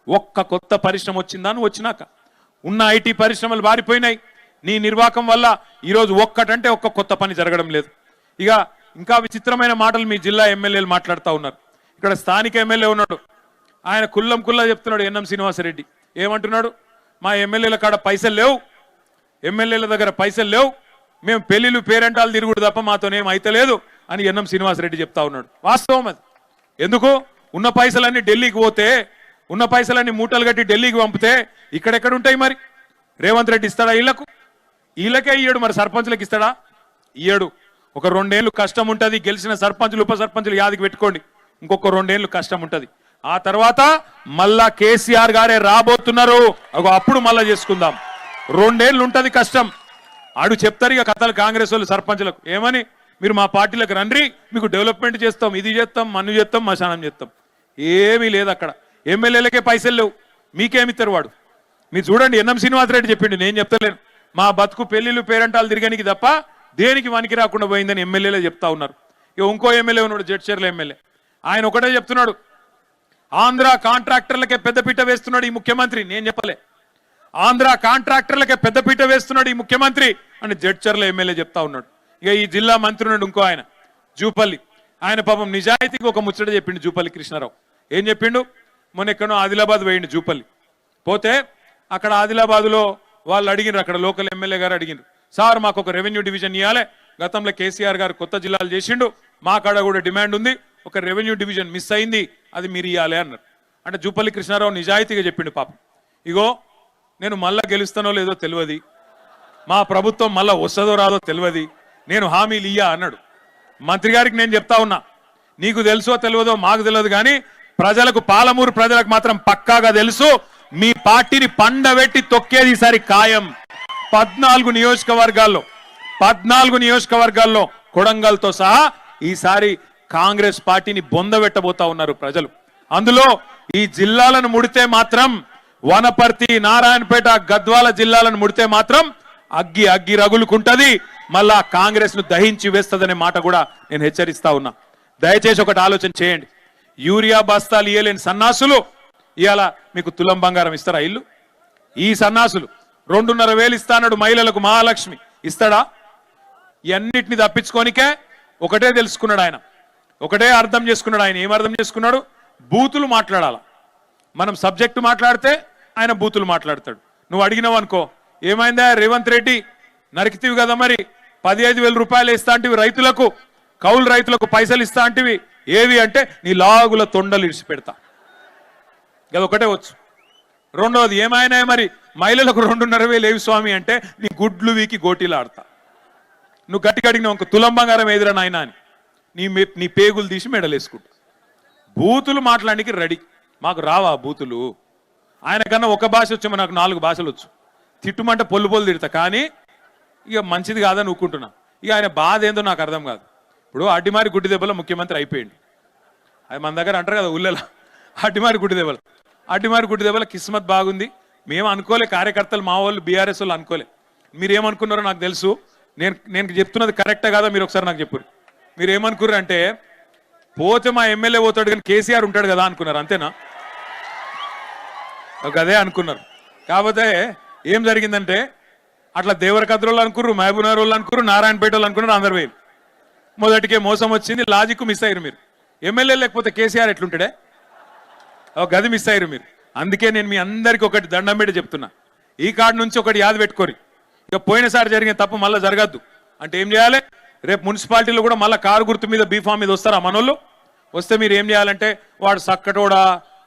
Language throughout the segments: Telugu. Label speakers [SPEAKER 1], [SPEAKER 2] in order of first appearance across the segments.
[SPEAKER 1] ఒక్క కొత్త పరిశ్రమ వచ్చిందా నువ్వు వచ్చినాక? ఉన్న ఐటీ పరిశ్రమలు బారిపోయినాయి. నీ నిర్వాహకం వల్ల ఈరోజు ఒక్కటంటే ఒక్క కొత్త పని జరగడం లేదు. ఇక ఇంకా విచిత్రమైన మాటలు మీ జిల్లా ఎమ్మెల్యేలు మాట్లాడుతూ ఉన్నారు. ఇక్కడ స్థానిక ఎమ్మెల్యే ఉన్నాడు, ఆయన కుల్లా చెప్తున్నాడు. ఎన్ఎం శ్రీనివాసరెడ్డి ఏమంటున్నాడు? మా ఎమ్మెల్యేల కాడ పైసలు లేవు, ఎమ్మెల్యేల దగ్గర పైసలు లేవు, మేము పెళ్లిళ్ళు పేరెంటాలు తిరుగుడు తప్ప మాతోనేం అయితలేదు అని ఎన్ఎం శ్రీనివాసరెడ్డి చెప్తా ఉన్నాడు. వాస్తవం అది. ఎందుకు? ఉన్న పైసలన్నీ ఢిల్లీకి పోతే, ఉన్న పైసలన్నీ మూటలు కట్టి ఢిల్లీకి పంపితే ఇక్కడెక్కడ ఉంటాయి? మరి రేవంత్ రెడ్డి ఇస్తాడా? వీళ్ళకే ఇయ్యడు, మరి సర్పంచులకు ఇస్తాడా? ఇయ్యడు. ఒక 2 ఏళ్ళు కష్టం ఉంటుంది. గెలిచిన సర్పంచులు ఉప సర్పంచులు యాదికి పెట్టుకోండి, ఇంకొక 2 ఏళ్ళు కష్టం ఉంటుంది. ఆ తర్వాత మళ్ళా కేసీఆర్ గారే రాబోతున్నారు. అప్పుడు మళ్ళా చేసుకుందాం. 2 ఏళ్ళు ఉంటది కష్టం. ఆడు చెప్తారు ఇక కథలు కాంగ్రెస్ వాళ్ళు సర్పంచులకు ఏమని, మీరు మా పార్టీలకు రండి, మీకు డెవలప్మెంట్ చేస్తాం, ఇది చేస్తాం, మన్ను చేస్తాం, మశానం చేస్తాం. ఏమీ లేదు అక్కడ. ఎమ్మెల్యేలకే పైసలు లేవు, మీకేమిస్తారు వాడు? మీరు చూడండి, ఎన్ఎం శ్రీనివాసరెడ్డి చెప్పిండు, నేను చెప్తలేను. మా బతుకు పెళ్లిళ్ళు పేరెంటాలు తిరగనికి తప్ప దేనికి వనికి రాకుండా పోయిందని ఎమ్మెల్యేలే చెప్తా ఉన్నారు. ఇక ఇంకో ఎమ్మెల్యే ఉన్నాడు, జడ్చర్ల ఎమ్మెల్యే. ఆయన ఒకటే చెప్తున్నాడు, ఆంధ్ర కాంట్రాక్టర్లకే పెద్దపీట వేస్తున్నాడు ఈ ముఖ్యమంత్రి. నేను చెప్పలే, ఆంధ్ర కాంట్రాక్టర్లకే పెద్దపీట వేస్తున్నాడు ఈ ముఖ్యమంత్రి అని జడ్చర్ల ఎమ్మెల్యే చెప్తా ఉన్నాడు. ఇక ఈ జిల్లా మంత్రి ఉన్నాడు ఇంకో ఆయన, జూపల్లి. ఆయన పాపం నిజాయితీకి ఒక ముచ్చట చెప్పిండు. జూపల్లి కృష్ణారావు ఏం చెప్పిండు? మొన్న ఎక్కడో ఆదిలాబాద్ పోయిండు జూపల్లి. పోతే అక్కడ ఆదిలాబాద్లో వాళ్ళు అడిగినారు, అక్కడ లోకల్ ఎమ్మెల్యే గారు అడిగినారు, సార్ మాకు ఒక రెవెన్యూ డివిజన్ ఇవ్వాలి, గతంలో కేసీఆర్ గారు కొత్త జిల్లాలు చేసిండు, మా కాడ కూడా డిమాండ్ ఉంది, ఒక రెవెన్యూ డివిజన్ మిస్ అయింది, అది మీరు ఇవ్వాలి అన్నారు. అంటే జూపల్లి కృష్ణారావు నిజాయితీగా చెప్పిండు పాపం, ఇగో నేను మళ్ళా గెలుస్తానో లేదో తెలియదు, మా ప్రభుత్వం మళ్ళా వస్తుందో రాదో తెలియదు, నేను హామీలు ఇయ్యా అన్నాడు. మంత్రి గారికి నేను చెప్తా ఉన్నా, నీకు తెలుసో తెలియదో మాకు తెలియదు కానీ ప్రజలకు, పాలమూరు ప్రజలకు మాత్రం పక్కాగా తెలుసు, మీ పార్టీని పండబెట్టి తొక్కేది ఈసారి ఖాయం. 14 నియోజకవర్గాల్లో కొడంగల్తో సహా ఈసారి కాంగ్రెస్ పార్టీని బొందబెట్టబోతా ఉన్నారు ప్రజలు. అందులో ఈ జిల్లాలను ముడితే మాత్రం, వనపర్తి, నారాయణపేట, గద్వాల జిల్లాలను ముడితే మాత్రం అగ్గి రగులుకుంటది, మళ్ళా కాంగ్రెస్ ను దహించి వేస్తదనే మాట కూడా నేను హెచ్చరిస్తా ఉన్నా. దయచేసి ఒకటి ఆలోచన చేయండి, యూరియా బస్తాలు ఇయ్యలేని సన్నాసులు ఇవాళ మీకు తులం బంగారం ఇస్తారా? ఇల్లు ఈ సన్నాసులు 2,500 ఇస్తాడు మహిళలకు, మహాలక్ష్మి ఇస్తాడా? ఇవన్నిటిని తప్పించుకోనికే ఒకటే తెలుసుకున్నాడు ఆయన, ఒకటే అర్థం చేసుకున్నాడు ఆయన. ఏం అర్థం చేసుకున్నాడు? బూతులు మాట్లాడాల. మనం సబ్జెక్టు మాట్లాడితే ఆయన బూతులు మాట్లాడతాడు. నువ్వు అడిగినావు అనుకో, ఏమైందా రేవంత్ రెడ్డి నరికితివి కదా, మరి 15,000 రూపాయలు ఇస్తా అంటివి రైతులకు, కౌలు రైతులకు పైసలు ఇస్తా అంటివి, ఏవి అంటే నీ లాగుల తొండలు ఇడిచి పెడతా. అది ఒకటే వచ్చు. రెండవది ఏమైనా మరి మహిళలకు 2,500 ఏవి స్వామి అంటే నీ గుడ్లు వీకి గోటీలు ఆడతా. నువ్వు గట్టిగా అడిగినావు ఇంకో తులం బంగారం ఎదురా నాయన అని నీ పేగులు తీసి మెడలేసుకుంటా. బూతులు మాట్లాడానికి రెడీ. మాకు రావా బూతులు? ఆయన కన్నా ఒక భాష వచ్చేమో, నాకు 4 భాషలు వచ్చు. తిట్టుమంటే పొల్లు తిడతా, కానీ ఇక మంచిది కాదని ఊకుంటున్నా. ఇక ఆయన బాధ ఏందో నాకు అర్థం కాదు. ఇప్పుడు అడ్డిమారి గుడ్డి దెబ్బలో ముఖ్యమంత్రి అయిపోయింది. అది మన దగ్గర అంటారు కదా ఊళ్ళలో, అడ్డిమారి గుడ్డి దెబ్బల కిస్మత్ బాగుంది. మేము అనుకోలే, కార్యకర్తలు మా వాళ్ళు బీఆర్ఎస్ వాళ్ళు అనుకోలే. మీరేమనుకున్నారో నాకు తెలుసు. నేను చెప్తున్నది కరెక్టా కాదా మీరు ఒకసారి నాకు చెప్పు. మీరు ఏమనుకున్నారు అంటే, పోతే మా ఎమ్మెల్యే పోతాడు కానీ కేసీఆర్ ఉంటాడు కదా అనుకున్నారు, అంతేనా? అదే అనుకున్నారు. కాకపోతే ఏం జరిగిందంటే, అట్లా దేవరకద్ర వాళ్ళు అనుకున్నారు, మహబూబ్నగర్ వాళ్ళు అనుకున్నారు, నారాయణపేట వాళ్ళు అనుకున్నారు, అందరు వేలు. మొదటికే మోసం వచ్చింది, లాజిక్ మిస్ అయ్యారు మీరు. ఎమ్మెల్యే లేకపోతే కేసీఆర్ ఎట్లుంటాడే? గది మిస్ అయ్యారు మీరు. అందుకే నేను మీ అందరికి ఒకటి దండం పెట్టి చెప్తున్నా, ఈ కార్డు నుంచి ఒకటి యాద పెట్టుకోరి. ఇక పోయినసారి జరిగిన తప్పు మళ్ళీ జరగద్దు అంటే ఏం చేయాలి? రేపు మున్సిపాలిటీలో కూడా మళ్ళీ కారు గుర్తు మీద బీఫామ్ మీద వస్తారా మనోళ్ళు? వస్తే మీరు ఏం చేయాలంటే, వాడు సక్కటోడా,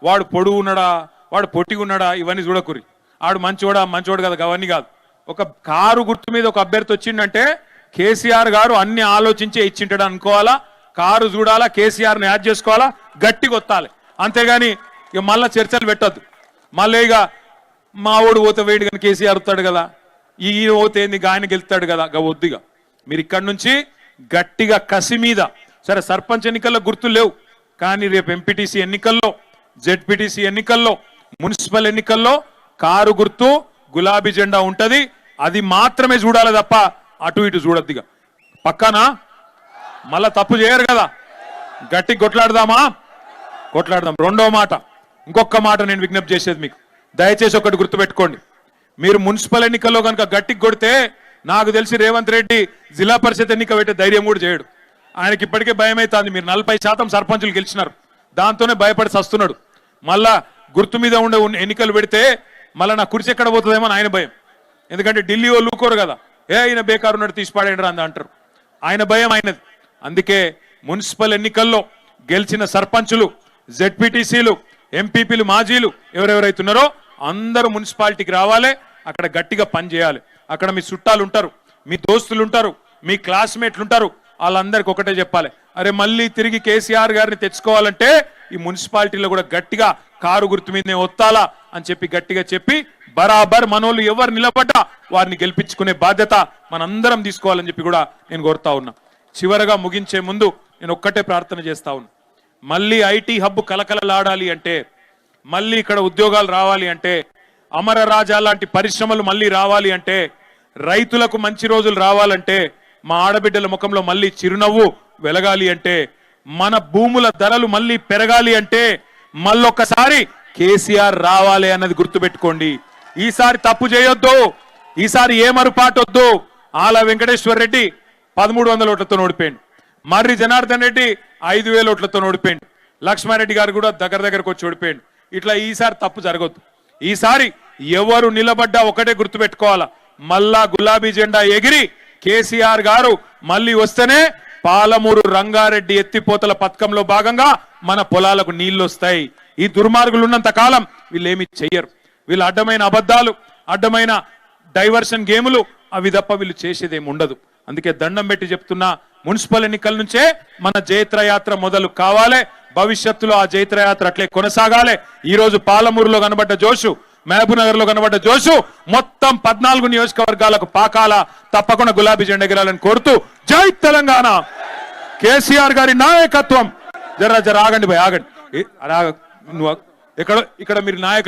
[SPEAKER 1] వాడు పొడుగు ఉన్నాడా, వాడు పొట్టిగా ఉన్నాడా, ఇవన్నీ చూడకురి. ఆడు మంచోడు కదా, అవన్నీ కాదు. ఒక కారు గుర్తు మీద ఒక అభ్యర్థి వచ్చిండంటే కేసీఆర్ గారు అన్ని ఆలోచించే ఇచ్చింటాడు అనుకోవాలా. కారు చూడాలా, కేసీఆర్ని యాడ్ చేసుకోవాలా, గట్టిగా వత్తాలి. అంతేగాని ఇక మళ్ళీ చర్చలు పెట్టద్దు. మళ్ళీ ఇక మా ఓడు పోతే వేడి కానీ కేసీఆర్ వస్తాడు కదా, ఈయన పోతే ఏంది ఆయన గెలుస్తాడు కదా, వద్దుగా. మీరు ఇక్కడి నుంచి గట్టిగా కసి మీద, సరే సర్పంచ్ ఎన్నికల్లో గుర్తులు లేవు కానీ రేపు ఎంపీటీసీ ఎన్నికల్లో, జెడ్పీటీసీ ఎన్నికల్లో, మున్సిపల్ ఎన్నికల్లో కారు గుర్తు గులాబీ జెండా ఉంటది. అది మాత్రమే చూడాలి తప్ప అటు ఇటు చూడద్దిగా. పక్కనా మళ్ళా తప్పు చేయరు కదా, గట్టి కొట్లాడదామా? కొట్లాడదాం. రెండో మాట, ఇంకొక మాట నేను విజ్ఞప్తి చేసేది మీకు, దయచేసి ఒకటి గుర్తుపెట్టుకోండి. మీరు మున్సిపల్ ఎన్నికల్లో కనుక గట్టికి కొడితే నాకు తెలిసి రేవంత్ రెడ్డి జిల్లా పరిషత్ ఎన్నిక పెట్టే ధైర్యం కూడా చేయడు. ఆయనకి ఇప్పటికే భయం అవుతుంది. మీరు 40% సర్పంచులు గెలిచినారు, దాంతోనే భయపడి సస్తున్నాడు. మళ్ళా గుర్తు మీద ఉండే ఎన్నికలు పెడితే మళ్ళీ నా కుర్చీ ఎక్కడ పోతుందేమో ఆయన భయం. ఎందుకంటే ఢిల్లీ వాళ్ళు ఊరుకోరు కదా, ఆయన బేకారు ఉన్నట్టు తీసి పాడేయండి అంద అంటారు. ఆయన భయం అయినది. అందుకే మున్సిపల్ ఎన్నికల్లో గెలిచిన సర్పంచులు, జెడ్పీటీసీలు, ఎంపీపీలు, మాజీలు ఎవరెవరైతున్నారో అందరూ మున్సిపాలిటీకి రావాలి. అక్కడ గట్టిగా పని చేయాలి. అక్కడ మీ చుట్టాలు ఉంటారు, మీ దోస్తులు ఉంటారు, మీ క్లాస్మేట్లు ఉంటారు. వాళ్ళందరికీ ఒకటే చెప్పాలి, అరే మళ్ళీ తిరిగి కేసీఆర్ గారిని తెచ్చుకోవాలంటే ఈ మున్సిపాలిటీలో కూడా గట్టిగా కారు గుర్తు మీదనే ఒత్తాలా అని చెప్పి గట్టిగా చెప్పి బరాబర్ మనోళ్ళు ఎవరు నిలబడ్డా వారిని గెలిపించుకునే బాధ్యత మనందరం తీసుకోవాలని చెప్పి కూడా నేను కోరుతా ఉన్నా. చివరగా ముగించే ముందు నేను ఒక్కటే ప్రార్థన చేస్తా ఉన్నా. మళ్ళీ ఐటీ హబ్ కలకలలాడాలి అంటే, మళ్ళీ ఇక్కడ ఉద్యోగాలు రావాలి అంటే, అమర రాజా లాంటి పరిశ్రమలు మళ్ళీ రావాలి అంటే, రైతులకు మంచి రోజులు రావాలంటే, మా ఆడబిడ్డల ముఖంలో మళ్ళీ చిరునవ్వు వెలగాలి అంటే, మన భూముల ధరలు మళ్ళీ పెరగాలి అంటే మళ్ళొక్కసారి కేసీఆర్ రావాలి అన్నది గుర్తుపెట్టుకోండి. ఈసారి తప్పు చేయొద్దు, ఈసారి ఏ మరుపాటు వద్దు. ఆల వెంకటేశ్వర్ రెడ్డి 1300 ఓట్లతో ఓడిపోయిండు, మర్రి జనార్దన్ రెడ్డి 5000 ఓట్లతో ఓడిపోయిండు, లక్ష్మారెడ్డి గారు కూడా దగ్గరకు వచ్చి ఓడిపోయిండు. ఇట్లా ఈసారి తప్పు జరగొద్దు. ఈసారి ఎవరు నిలబడ్డా ఒకటే గుర్తుపెట్టుకోవాలా, మళ్ళా గులాబీ జెండా ఎగిరి కేసీఆర్ గారు మళ్ళీ వస్తేనే పాలమూరు రంగారెడ్డి ఎత్తిపోతల పథకంలో భాగంగా మన పొలాలకు నీళ్లు వస్తాయి. ఈ దుర్మార్గులు ఉన్నంత కాలం వీళ్ళేమి చెయ్యరు. వీళ్ళు అడ్డమైన అబద్ధాలు, అడ్డమైన డైవర్షన్ గేములు అవి తప్ప వీళ్ళు చేసేదేమి ఉండదు. అందుకే దండం పెట్టి చెప్తున్నా, మున్సిపల్ ఎన్నికల నుంచే మన జైత్రయాత్ర మొదలు కావాలి. భవిష్యత్తులో ఆ జైత్రయాత్ర అట్లే కొనసాగాలి. ఈ రోజు పాలమూరులో కనబడ్డ జోషు, మహబూబ్నగర్ లో కనబడ్డ జోషు మొత్తం 14 నియోజకవర్గాలకు పాకాల. తప్పకుండా గులాబీ జెండా ఎగరాలని కోరుతూ, జై తెలంగాణ, కేసీఆర్ గారి నాయకత్వం. జర ఆగండి భయ్, ఆగండి. ఇక్కడ మీరు నాయకులు